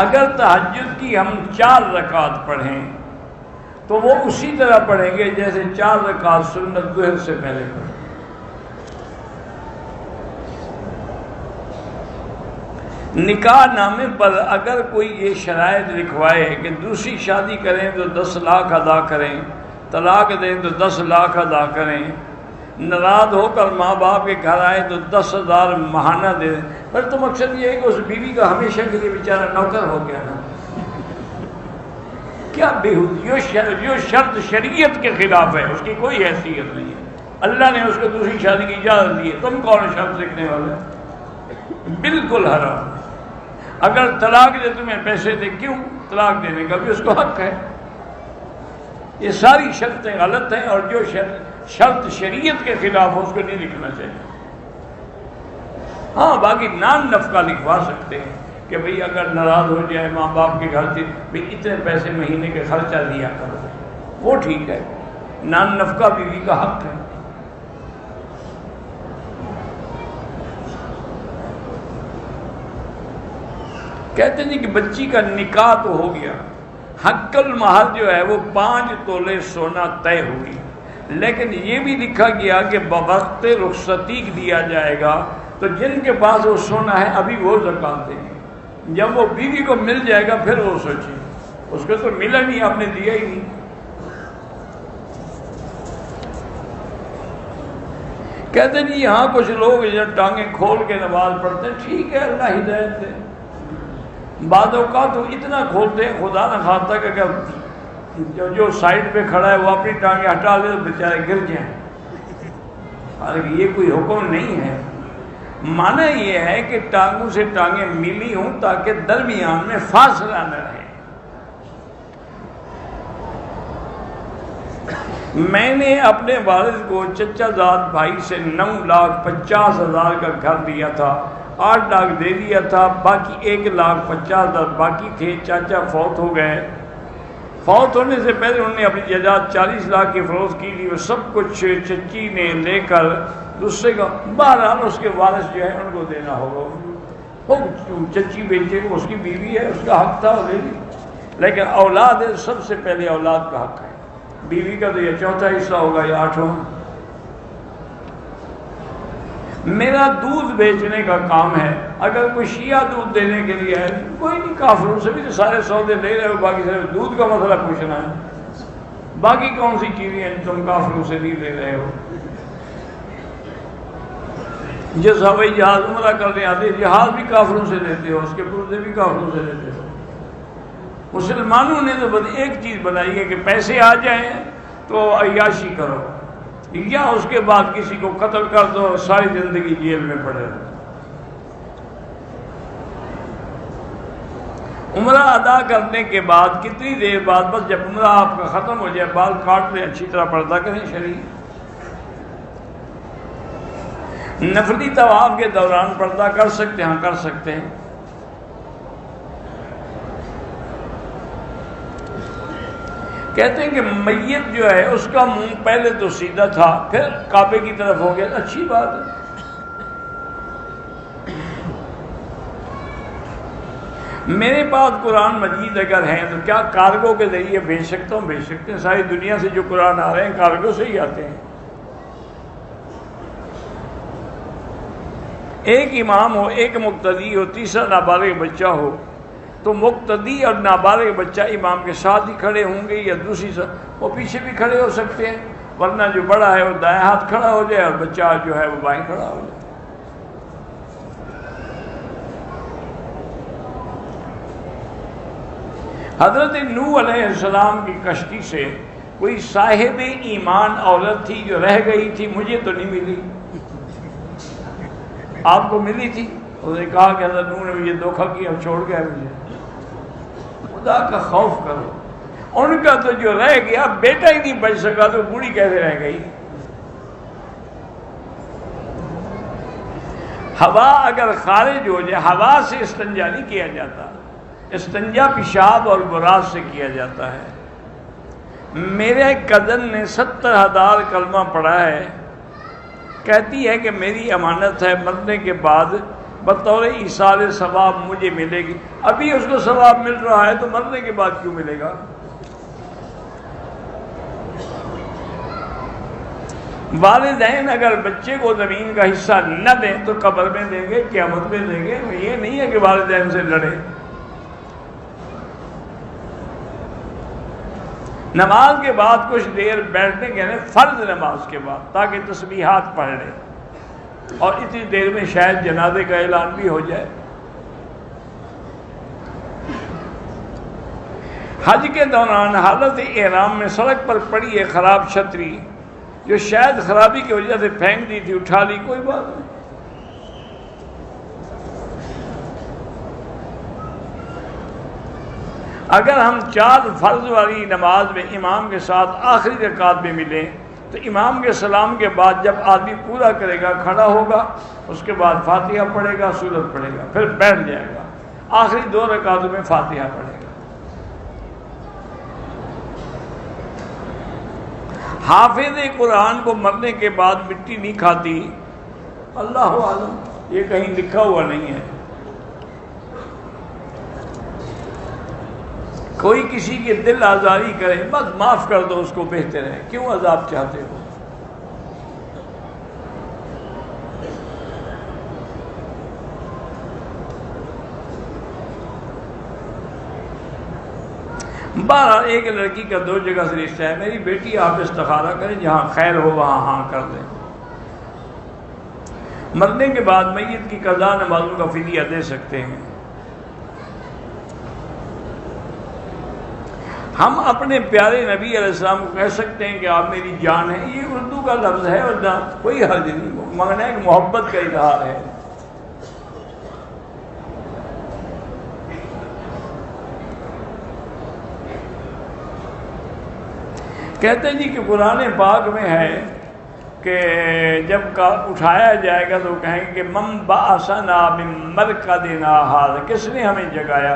اگر تہجد کی ہم 4 رکعت پڑھیں تو وہ اسی طرح پڑھیں گے جیسے 4 رکعت سنت ظہر سے پہلے پڑھیں۔ نکاح نامے پر اگر کوئی یہ شرائط لکھوائے کہ دوسری شادی کریں تو 10 لاکھ ادا کریں، طلاق دیں تو 10 لاکھ ادا کریں، ناراض ہو کر ماں باپ کے گھر آئے تو 10,000 ماہانہ دے دیں، پر تو مقصد یہ ہے کہ اس بیوی کا ہمیشہ کے لیے بیچارہ نوکر ہو گیا نا، کیا بےہودی، جو شرط شریعت کے خلاف ہے اس کی کوئی حیثیت نہیں ہے۔ اللہ نے اس کو دوسری شادی کی اجازت دی ہے، تم کون شرط لکھنے والے؟ بالکل حرام۔ اگر طلاق دے تمہیں پیسے دے، کیوں؟ طلاق دینے کا بھی اس کو حق ہے۔ یہ ساری شرطیں غلط ہیں، اور جو شرط شریعت کے خلاف ہو اس کو نہیں لکھنا چاہیے۔ ہاں باقی نان نفقہ لکھوا سکتے ہیں کہ بھئی اگر ناراض ہو جائے ماں باپ کے گھر سے، بھئی اتنے پیسے مہینے کے خرچہ دیا کرو، وہ ٹھیک ہے، نان نفقہ بیوی کا حق ہے۔ کہتے ہیں کہ بچی کا نکاح تو ہو گیا، حق المہر جو ہے وہ 5 تولے سونا طے ہوئی، لیکن یہ بھی لکھا گیا کہ بوقت رخصتی دیا جائے گا، تو جن کے پاس وہ سونا ہے ابھی وہ زکوٰۃ دیں گے، جب وہ بیوی کو مل جائے گا پھر وہ سوچیں، اس کو تو ملا نہیں، آپ نے دیا ہی نہیں۔ کہتے ہیں جی یہاں کچھ لوگ جب ٹانگیں کھول کے نماز پڑھتے ہیں، ٹھیک ہے اللہ ہدایت دے، بعد اوقات تو اتنا کھولتے ہیں خدا نہ خواستہ کہ اگر جو سائڈ پہ کھڑا ہے وہ اپنی ٹانگیں ہٹا دے تو بیچارے گر جائیں، حالانکہ یہ کوئی حکم نہیں ہے۔ معنی یہ ہے کہ ٹانگوں سے ٹانگیں ملی ہوں تاکہ درمیان میں فاصلہ نہ رہے۔ میں نے اپنے والد کو چچا زاد بھائی سے 9,50,000 کا گھر دیا تھا، 8 لاکھ دے دیا تھا، باقی 1,50,000 باقی تھے۔ چاچا فوت ہو گئے، فوت ہونے سے پہلے انہوں نے اپنی جائیداد 40 لاکھ کی فروخت کی تھی، وہ سب کچھ چچی نے لے کر دوسرے کا، بہرحال اس کے وارث جو ہے ان کو دینا ہوگا، وہ چچی بیٹے کو، اس کی بیوی ہے، اس کا حق تھا وہ لے لی، لیکن اولاد ہے، سب سے پہلے اولاد کا حق ہے، بیوی کا تو یہ 4تھا حصہ ہوگا یا 8واں۔ میرا دودھ بیچنے کا کام ہے، اگر کوئی شیعہ دودھ دینے کے لیے ہے، کوئی نہیں، کافروں سے بھی تو سارے سودے لے رہے ہو، باقی صرف دودھ کا مسئلہ پوچھنا ہے، باقی کون سی چیزیں ہیں تم کافروں سے نہیں لے رہے ہو۔ جس ہوائی جہاز عمرہ کرنے آتے جہاز بھی کافروں سے لیتے ہو، اس کے پرزے بھی کافروں سے لیتے ہو۔ مسلمانوں نے تو بس ایک چیز بنائی ہے کہ پیسے آ جائیں تو عیاشی کرو، یا اس کے بعد کسی کو قتل کر دو، ساری زندگی جیل میں پڑے رہو۔ عمرہ ادا کرنے کے بعد کتنی دیر بعد، بس جب عمرہ آپ کا ختم ہو جائے بال کاٹ لیں، اچھی طرح پردہ کریں شریف۔ نفلی طواف کے دوران پردہ کر سکتے ہیں؟ ہاں کر سکتے ہیں۔ کہتے ہیں کہ میت جو ہے اس کا منہ پہلے تو سیدھا تھا پھر کعبے کی طرف ہو گیا، اچھی بات ہے۔ میرے پاس قرآن مجید اگر ہیں تو کیا کارگو کے ذریعے بھیج سکتا ہوں؟ بھیج سکتے ہیں، ساری دنیا سے جو قرآن آ رہے ہیں کارگو سے ہی آتے ہیں۔ ایک امام ہو، ایک مقتدی ہو، تیسرا نابالغ بچہ ہو، تو مقتدی اور نابالغ بچہ امام کے ساتھ ہی کھڑے ہوں گے یا دوسری وہ پیچھے بھی کھڑے ہو سکتے ہیں، ورنہ جو بڑا ہے وہ دائیں ہاتھ کھڑا ہو جائے اور بچہ جو ہے وہ بائیں کھڑا ہو جائے۔ حضرت نوح علیہ السلام کی کشتی سے کوئی صاحب ایمان عورت تھی جو رہ گئی تھی، مجھے تو نہیں ملی، آپ کو ملی تھی؟ انہوں نے کہا کہ حضرت نوح نے مجھے دھوکہ کیا، چھوڑ گیا مجھے۔ خدا کا خوف کرو، ان کا تو جو رہ گیا بیٹا ہی نہیں بچ سکا تو بوڑھی کیسے رہ گئی؟ ہوا اگر خارج ہو جائے، ہوا سے استنجا نہیں کیا جاتا، استنجا پیشاب اور براز سے کیا جاتا ہے۔ میرے کزن نے 70,000 کلمہ پڑھا ہے، کہتی ہے کہ میری امانت ہے مرنے کے بعد بطور ایصال ثواب مجھے ملے گی۔ ابھی اس کو ثواب مل رہا ہے تو مرنے کے بعد کیوں ملے گا؟ والدین اگر بچے کو زمین کا حصہ نہ دیں تو قبر میں دیں گے، قیامت میں دیں گے، یہ نہیں ہے کہ والدین سے لڑے۔ نماز کے بعد کچھ دیر بیٹھنے کے لیے فرض نماز کے بعد تاکہ تسبیحات پڑھ لیں، اور اتنی دیر میں شاید جنازے کا اعلان بھی ہو جائے۔ حج کے دوران حالت احرام میں سڑک پر پڑی ہے خراب چھتری، جو شاید خرابی کی وجہ سے پھینک دی تھی، اٹھا لی، کوئی بات نہیں۔ اگر ہم 4 فرض والی نماز میں امام کے ساتھ آخری رکعت میں ملیں تو امام کے سلام کے بعد جب آدمی پورا کرے گا کھڑا ہوگا، اس کے بعد فاتحہ پڑھے گا، سورت پڑھے گا، پھر بیٹھ جائے گا، آخری 2 رکعتوں میں فاتحہ پڑھے گا۔ حافظ قرآن کو مرنے کے بعد مٹی نہیں کھاتی، اللہ عالم، یہ کہیں لکھا ہوا نہیں ہے۔ کوئی کسی کے دل آزاری کرے بس معاف کر دو، اس کو بہتر ہے، کیوں عذاب چاہتے ہو؟ بہرحال ایک لڑکی کا 2 جگہ سے رشتہ ہے، میری بیٹی آپ استخارہ کریں، جہاں خیر ہو وہاں ہاں کر دیں۔ مرنے کے بعد میت کی قضا نمازوں کا فدیہ دے سکتے ہیں۔ ہم اپنے پیارے نبی علیہ السلام کو کہہ سکتے ہیں کہ آپ میری جان ہیں، یہ اردو کا لفظ ہے اور نہ کوئی حرج نہیں، ماننا ہے کہ محبت کا اظہار ہے۔ کہتے ہیں جی کہ قرآن پاک میں ہے کہ جب اٹھایا جائے گا تو کہیں گے کہ من بعثنا من مرقدنا ھذا، کس نے ہمیں جگایا؟